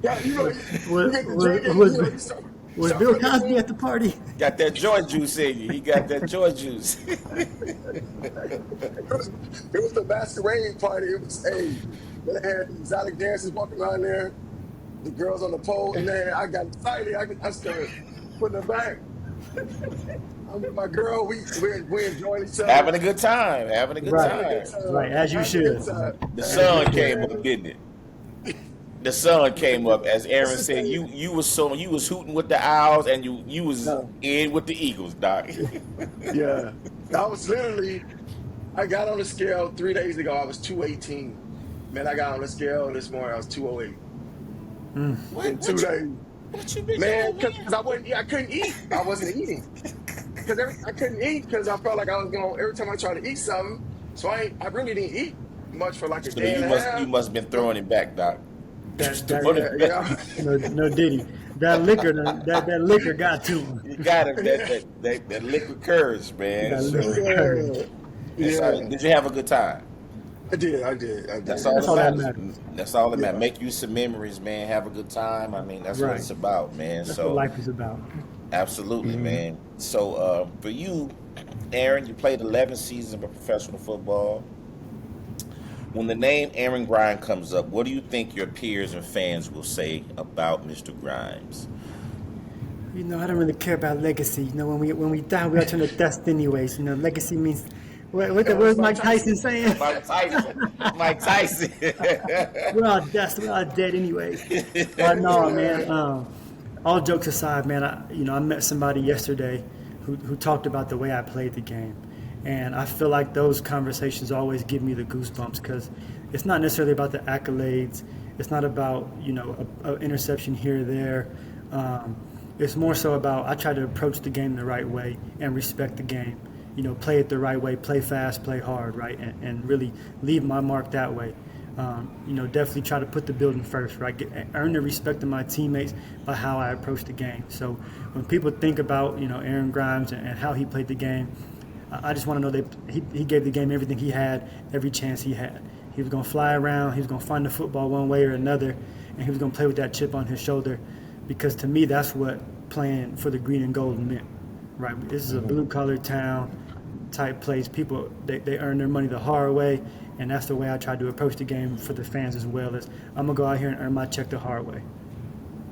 Yeah, you was get the was, drinking, was, you start, was start Bill putting Cosby food. at the party? Got that joy juice in you. He got that joy juice. It was the masquerade party. It was they had exotic dancers walking around there, the girls on the pole, and then I got excited. I started putting them back. I'm with my girl. We enjoying each other. Having a good time. Having a good Right. Having a good time. time. Right, as you Having a good should. time. The As sun you came should. up, didn't it? The sun came up, as Aaron said. You was hooting with the Owls, and you was No. in with the Eagles, Doc. Yeah. I got on the scale 3 days ago. I was 218. Man, I got on the scale this morning. I was 208 What, in 2 what, you, days. what you been Man, doing, because man? I couldn't eat. I wasn't eating. Because I couldn't eat because I felt like I was going every time I tried to eat something. So I really didn't eat much for like a So day and a you half. must have been throwing it back, Doc. That Throwing that it Yeah, back. yeah. no Diddy. That liquor got to him. You got it. Yeah. That liquid courage, man. That So, liquor Yeah. courage. did you have a good time? I did. That's all That's that all that matters. matters. That's all that Yeah. matters. Make you some memories, man. Have a good time. I mean, that's what Right. it's about, man. That's what So, life is about. absolutely, man. So, for you, Aaron, you played 11 seasons of professional football. When the name Aaron Grymes comes up, what do you think your peers and fans will say about Mr. Grymes? I don't really care about legacy. When we die, we are to the dust anyways. Legacy means Where's Mike Mike Tyson. Tyson saying? Mike Tyson. Mike Tyson. We're all dead anyways. But no, man. All jokes aside, man. I met somebody yesterday who talked about the way I played the game, and I feel like those conversations always give me the goosebumps because it's not necessarily about the accolades. It's not about a interception here or there. It's more so about I try to approach the game the right way and respect the game. Play it the right way, play fast, play hard, right, and really leave my mark that way. Definitely try to put the building first, right? Earn the respect of my teammates by how I approach the game. So when people think about Aaron Grymes and how he played the game, I just want to know that he gave the game everything he had, every chance he had. He was going to fly around, he was going to find the football one way or another, and he was going to play with that chip on his shoulder, because to me that's what playing for the green and gold meant, right? This is a blue-collar town type place. People, they earn their money the hard way, and that's the way I try to approach the game for the fans as well. As I'm gonna go out here and earn my check the hard way.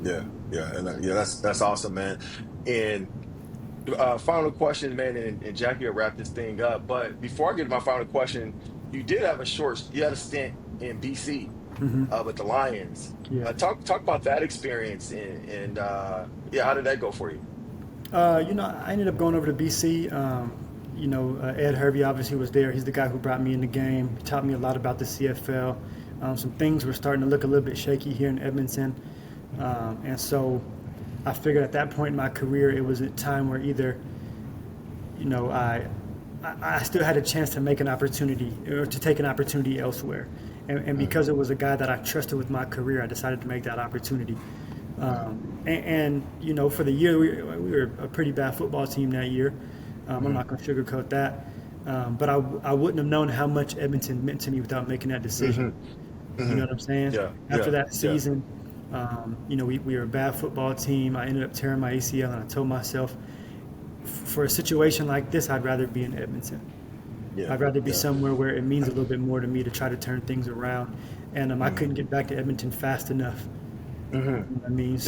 That's awesome, man. And final question, man, and Jackie will wrap this thing up. But before I get to my final question, you had a stint in BC with the Lions. Yeah. Talk about that experience and how did that go for you? I ended up going over to BC. Ed Hervey obviously was there. He's the guy who brought me in the game. He taught me a lot about the CFL. Some things were starting to look a little bit shaky here in Edmonton. And so I figured at that point in my career, it was a time where either, I still had a chance to make an opportunity or to take an opportunity elsewhere. And because it was a guy that I trusted with my career, I decided to make that opportunity. For the year, we were a pretty bad football team that year. I'm not going to sugarcoat that. But I wouldn't have known how much Edmonton meant to me without making that decision. You know what I'm saying? After that season, we were a bad football team. I ended up tearing my ACL, and I told myself, for a situation like this, I'd rather be in Edmonton. I'd rather be somewhere where it means a little bit more to me to try to turn things around. And I couldn't get back to Edmonton fast enough. You know what I mean?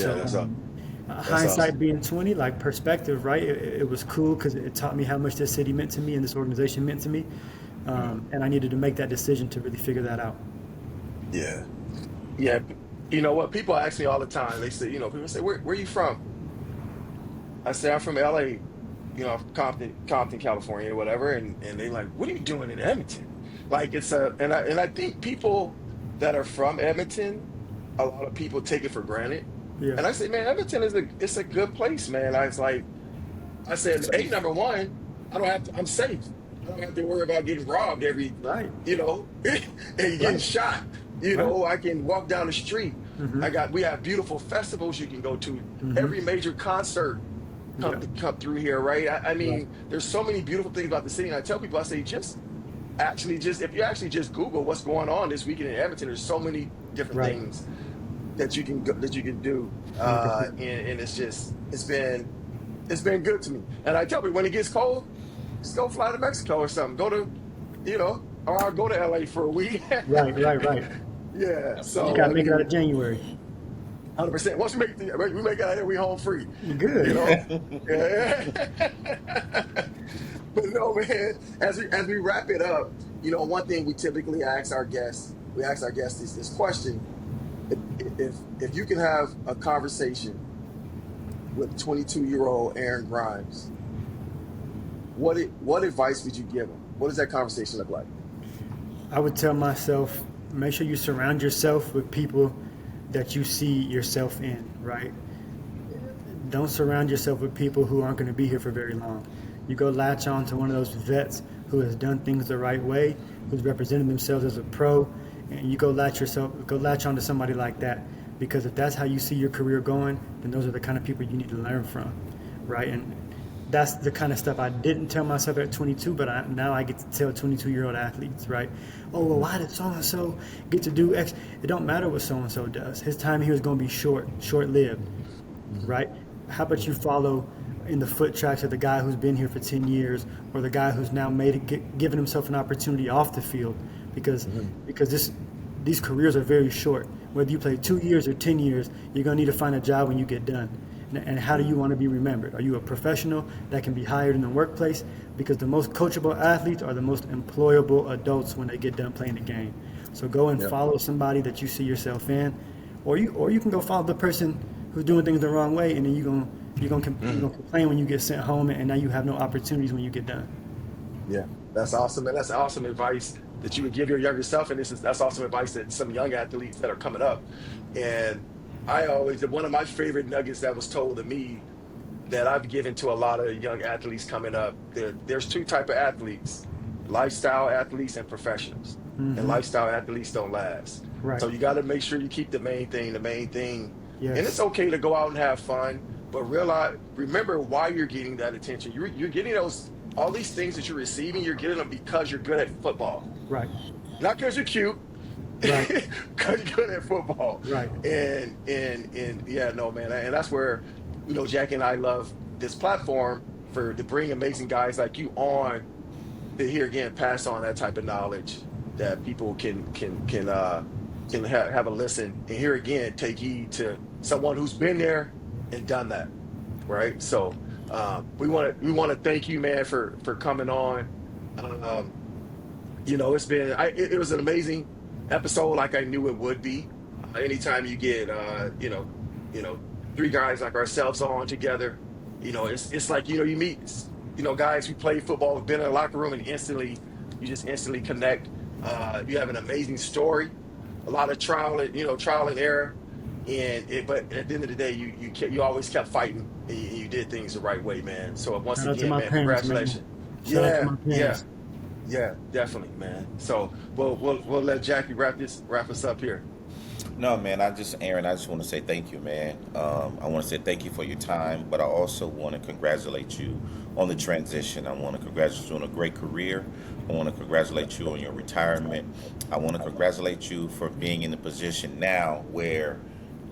Hindsight awesome. being 20, like perspective, right? It was cool because it taught me how much this city meant to me and this organization meant to me. And I needed to make that decision to really figure that out. Yeah. Yeah. You know what? People ask me all the time. They say, people say, where are you from? I say, I'm from LA, Compton, California, or whatever. And they like, what are you doing in Edmonton? Like and I think people that are from Edmonton, a lot of people take it for granted. Yeah. And I say, man, Edmonton it's a good place, man. I said, hey, number one, I'm safe. I don't have to worry about getting robbed every, Right. and getting shot. I can walk down the street. We have beautiful festivals you can go to. Every major concert come through here, right? I mean, there's so many beautiful things about the city. And I tell people, I say, if you actually just Google what's going on this weekend in Edmonton, there's so many different things that you can do, and it's been good to me. And I tell people, when it gets cold, just go fly to Mexico or something. Go to, or I'll go to LA for a week. Right. Yeah. So You got to make it out of January. 100%. Once we make it out of here, we home free. You're good. Yeah. But no, man. As we wrap it up, one thing we typically ask our guests, is this question: if you can have a conversation with 22-year-old Aaron Grymes, what advice would you give him? What does that conversation look like? I would tell myself, make sure you surround yourself with people that you see yourself in, right? Don't surround yourself with people who aren't going to be here for very long. You go latch on to one of those vets who has done things the right way, who's represented themselves as a pro, and you go latch on to somebody like that. Because if that's how you see your career going, then those are the kind of people you need to learn from, right? And that's the kind of stuff I didn't tell myself at 22, but now I get to tell 22-year-old athletes, right? Oh, well, why did so-and-so get to do X? It don't matter what so-and-so does. His time here is going to be short-lived, right? How about you follow in the foot tracks of the guy who's been here for 10 years or the guy who's now given himself an opportunity off the field? Because these careers are very short. Whether you play 2 years or 10 years, you're going to need to find a job when you get done. And how do you want to be remembered? Are you a professional that can be hired in the workplace? Because the most coachable athletes are the most employable adults when they get done playing the game. So go and follow somebody that you see yourself in, or you can go follow the person who's doing things the wrong way, and then you're gonna complain when you get sent home, and now you have no opportunities when you get done. Yeah, that's awesome, and that's awesome advice that you would give your younger self. And that's awesome advice that some young athletes that are coming up. And one of my favorite nuggets that was told to me that I've given to a lot of young athletes coming up. There's two type of athletes: lifestyle athletes and professionals. And lifestyle athletes don't last. Right. So you got to make sure you keep the main thing the main thing. Yes. And it's okay to go out and have fun, but remember why you're getting that attention. You're getting all these things that you're receiving. You're getting them because you're good at football. Right. Not because you're cute. Right. Because you're good at football. Right. And yeah, no, man. And that's where, Jackie and I love this platform to bring amazing guys like you on to here again pass on that type of knowledge that people can have a listen, and here again take heed to someone who's been there and done that, right? So we want to thank you, man, for coming on. It was an amazing episode, like I knew it would be. Anytime you get three guys like ourselves on together, it's like you meet guys who play football, have been in a locker room, and you just instantly connect. You have an amazing story, a lot of trial and error, but at the end of the day, you always kept fighting, and you did things the right way, man. So once Shout out to again, my man, parents, congratulations. Shout out to my parents. Yeah, definitely, man. So we'll let Jackie wrap us up here. No, man, Aaron, I just want to say thank you, man. I want to say thank you for your time, but I also want to congratulate you on the transition. I want to congratulate you on a great career. I want to congratulate you on your retirement. I want to congratulate you for being in the position now where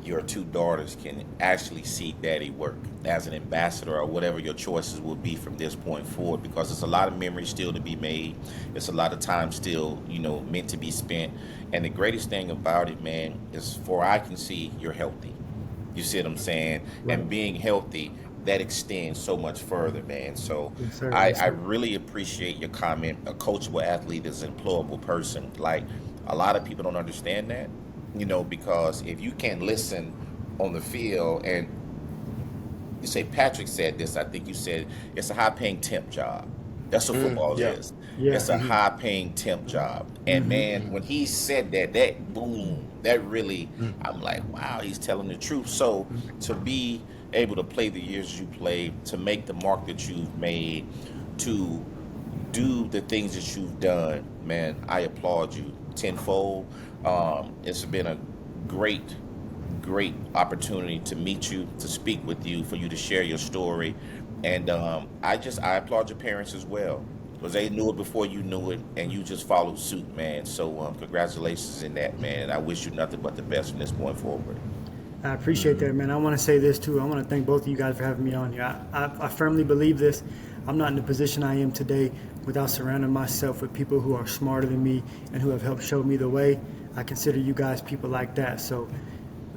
your two daughters can actually see daddy work as an ambassador or whatever your choices will be from this point forward, because there's a lot of memories still to be made. It's a lot of time still, meant to be spent. And the greatest thing about it, man, is for I can see you're healthy. You see what I'm saying? Right. And being healthy, that extends so much further, man. So Yes, sir. I really appreciate your comment. A coachable athlete is an employable person. Like, a lot of people don't understand that, because if you can't listen on the field, and you say Patrick said this, I think you said it's a high-paying temp job. That's what football is. Yeah. It's a high-paying temp job. And man, when he said that really, I'm like, wow, he's telling the truth. So to be able to play the years you played, to make the mark that you've made, to do the things that you've done, man, I applaud you tenfold. It's been a great opportunity to meet you, to speak with you, for you to share your story. And I applaud your parents as well, because they knew it before you knew it, and you just followed suit, man. So congratulations in that, man. And I wish you nothing but the best from this point forward. I appreciate that, man. I want to say this too. I want to thank both of you guys for having me on here. I firmly believe this. I'm not in the position I am today without surrounding myself with people who are smarter than me and who have helped show me the way. I consider you guys people like that. So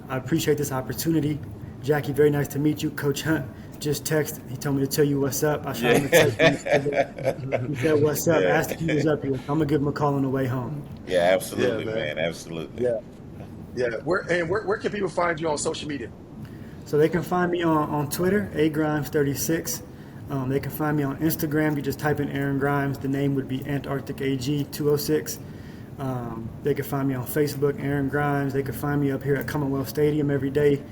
I appreciate this opportunity. Jackie, very nice to meet you. Coach Hunt just texted. He told me to tell you what's up. I shot him a text. He said, what's up? Asked if he was up here. I'm going to give him a call on the way home. Yeah, absolutely, man. Absolutely. Yeah. Where can people find you on social media? So they can find me on Twitter, Grymes36. They can find me on Instagram. You just type in Aaron Grymes. The name would be Antarctic AG 206. They can find me on Facebook, Aaron Grymes. They can find me up here at Commonwealth Stadium every day.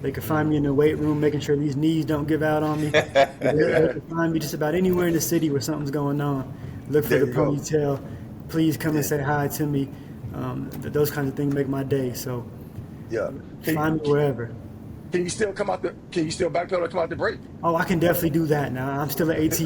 They can find me in the weight room, making sure these knees don't give out on me. They can find me just about anywhere in the city where something's going on. Look for the ponytail. Please come and say hi to me. Those kinds of things make my day. So find me wherever. Can you still backpedal and come out the break? Oh, I can definitely do that now. I'm still at ATH.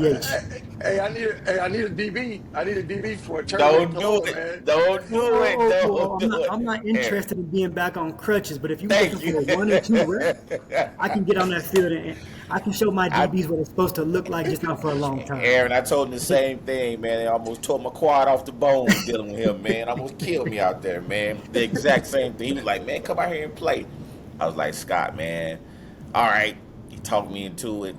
Hey, I need a DB. I need a DB for a turn. Don't do it. Don't do it. I'm not interested in being back on crutches, but if you're looking for a 1 or 2 reps, I can get on that field and I can show my DBs what it's supposed to look like, just not for a long time. Aaron, I told him the same thing, man. They almost tore my quad off the bone dealing with him, man. Almost killed me out there, man. The exact same thing. He was like, man, come out here and play. I was like, Scott, man, all right, He talked me into it.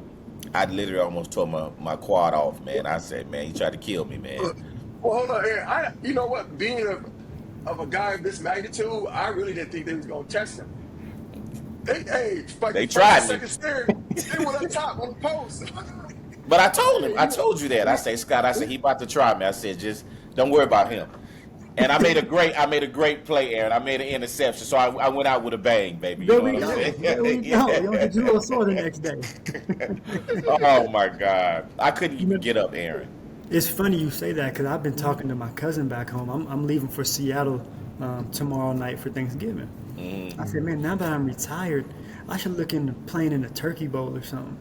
I literally almost tore my quad off, man. I said, man, he tried to kill me, man. Well, hold on, Aaron. You know what? Being of a guy of this magnitude, I really didn't think they was gonna test him. Hey, like They the first and tried me. second string, they went up top on the post. But I told him, Hey, I told you that. I said, Scott, I said, he about to try me. I said, just don't worry about him. And I made a great play, Aaron. I made an interception, so I went out with a bang, baby. You There know we what I'm go. saying? There we go. You don't get your little sore the next day. Oh my God, I couldn't You even know, get up, Aaron. it's funny you say that because I've been talking to my cousin back home. I'm leaving for Seattle tomorrow night for Thanksgiving. I said, man, now that I'm retired, I should look into playing in a turkey bowl or something.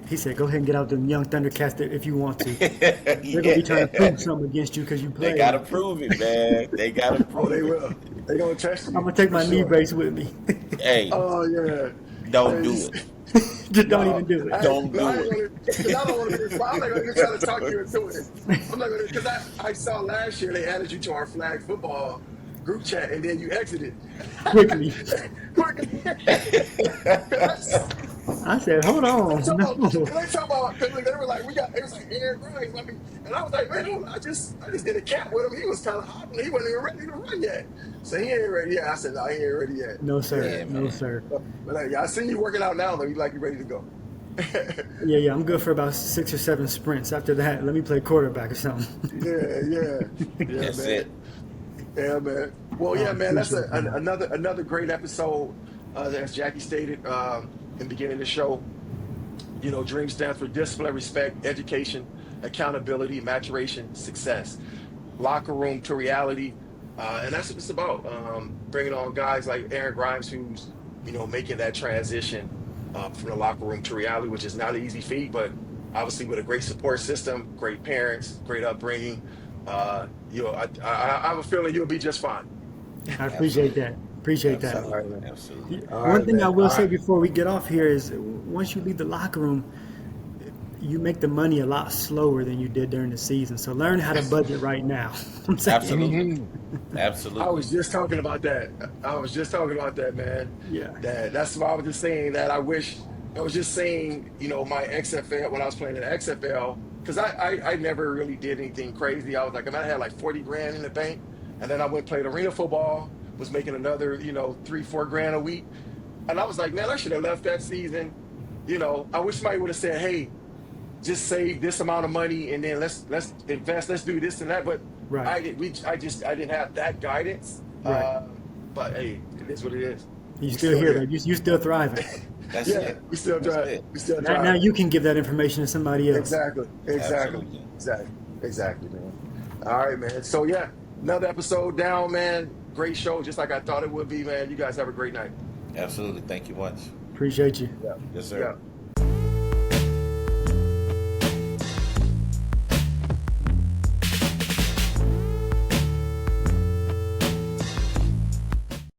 He said, go ahead and get out them young Thundercats if you want to. They're gonna be trying to prove Yeah. something against you because you They gotta played. prove it, man. They gotta oh, they prove it. will. They gonna test I'm you gonna take for my knee sure. brace with me. Hey, Oh yeah. don't Hey, do it. Just don't no, even do it. Don't no, I do ain't it. gonna, because I don't want to be responsible. I'm not gonna try to talk you into it. I'm not gonna, because I saw last year they added you to our flag football group chat and then you exited Quickly. quickly. I said, hold They on, talk about, no. they talk about, because they were like, it was like Aaron Grymes. I mean, and I was like, man, hold on, I just did a cap with him. He was kind of hobbling. He wasn't even ready to run yet. So he ain't ready yet. I said, no, he ain't ready yet. No, sir. Yeah. Yeah, No, man. sir. But I see you working out now, though. You like you ready to go. Yeah. I'm good for about 6 or 7 sprints. After that, let me play quarterback or something. Yeah, That's man. it. Yeah, man. Well, I yeah, man. That's appreciate that, man. another great episode. As Jackie stated in the beginning of the show, DREAM stands for discipline, respect, education, accountability, maturation, success. Locker room to reality, and that's what it's about. Bringing on guys like Aaron Grymes, who's making that transition from the locker room to reality, which is not an easy feat, but obviously with a great support system, great parents, great upbringing. I have a feeling you'll be just fine. I appreciate Absolutely. that. Appreciate that. All right, Absolutely. man. Absolutely. All One right, thing I man. will All say right. before we get off here is once you leave the locker room, you make the money a lot slower than you did during the season. So learn how to budget right now. I'm saying. Absolutely. Mhm. I Absolutely. was just talking about that. I was just talking about that, man. Yeah. That's why I was just saying that I was just saying, my XFL when I was playing in the XFL, because I never really did anything crazy. I was like, I had like 40 grand in the bank, and then I went and played arena football, was making another, 3, 4 grand a week. And I was like, man, I should have left that season. I wish somebody would have said, hey, just save this amount of money and then let's invest, let's do this and that. But Right. I didn't have that guidance. Right. But hey, it is what it is. You We still still here, here. though. You still thriving. That's Yeah, it. we still That's drive. it. We still Now drive. you can give that information to somebody else. Exactly. Exactly. Absolutely. Exactly. Exactly, man. All right, man. So yeah, another episode down, man. Great show, just like I thought it would be, man. You guys have a great night. Absolutely. Thank you much. Appreciate you. Yeah. Yes, sir. Yeah.